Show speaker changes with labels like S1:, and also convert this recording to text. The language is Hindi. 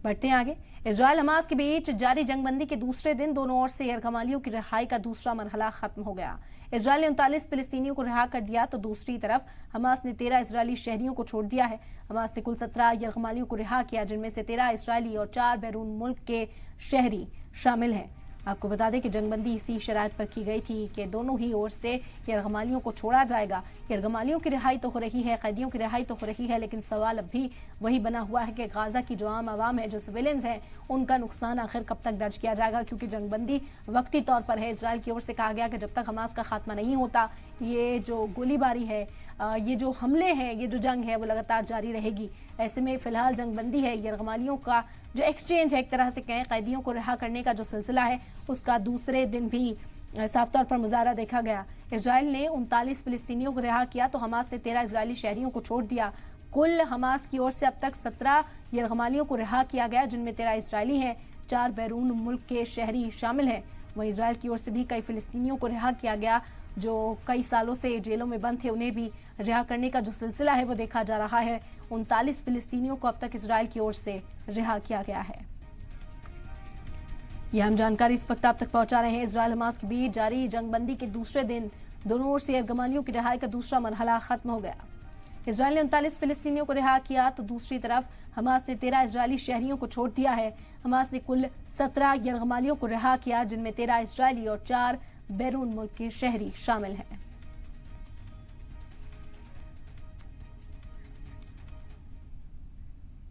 S1: बढ़ते हैं आगे। इजराइल हमास के बीच जारी जंगबंदी के दूसरे दिन दोनों ओर से यरगमालियों की रिहाई का दूसरा मरहला खत्म हो गया। इजराइल ने 39 फिलिस्तीनियों को रिहा कर दिया तो दूसरी तरफ हमास ने 13 इजरायली शहरियों को छोड़ दिया है। हमास ने कुल 17 यरगमालियों को रिहा किया, जिनमें से 13 इजरायली और 4 बैरून मुल्क के शहरी शामिल हैं। आपको बता दें कि जंगबंदी इसी शराइत पर की गई थी कि दोनों ही ओर से यरगमालियों को छोड़ा जाएगा। यरगमालियों की रिहाई तो हो रही है, कैदियों की रिहाई तो हो रही है, लेकिन सवाल अब भी वही बना हुआ है कि गाजा की जो आम आवाम है, जो सिविलियंस हैं, उनका नुकसान आखिर कब तक दर्ज किया जाएगा, क्योंकि जंगबंदी वक्ती तौर पर है। इसराइल की ओर से कहा गया कि जब तक हमास का खात्मा नहीं होता, ये जो गोलीबारी है, ये जो हमले हैं, ये जो जंग है, वो लगातार जारी रहेगी। ऐसे में फिलहाल जंगबंदी है, यरगमालियों का जो एक्सचेंज है, एक तरह से कहें कैदियों को रिहा करने का जो सिलसिला है, उसका दूसरे दिन भी साफ तौर पर मुजाहरा देखा गया। इजराइल ने 39 फिलिस्तीनियों को रिहा किया तो हमास ने 13 इजरायली शहरियों को छोड़ दिया। कुल हमास की ओर से अब तक 17 यरगमालियों को रिहा किया गया, जिनमें 13 इजरायली हैं, 4 बैरून मुल्क के शहरी शामिल हैं। वहीं इजराइल की ओर से भी कई फिलिस्तीनियों को रिहा किया गया, जो कई सालों से जेलों में बंद थे, उन्हें भी रिहा करने का जो सिलसिला है वो देखा जा रहा है। 39 फिलिस्तीनियों को अब तक इजराइल की ओर से रिहा किया गया है। यह हम जानकारी इस वक्त आप तक पहुंचा रहे हैं। इजराइल हमास के बीच जारी जंगबंदी के दूसरे दिन दोनों ओर से यरगमालियों की रिहाई का दूसरा मरहला खत्म हो गया। इजराइल ने 39 फिलिस्तीनियों को रिहा किया तो दूसरी तरफ हमास ने 13 इजरायली शहरियों को छोड़ दिया है। हमास ने कुल 17 यरगमालियों को रिहा किया, जिनमें 13 इजरायली और 4 बैरून मुल्क के शहरी शामिल हैं।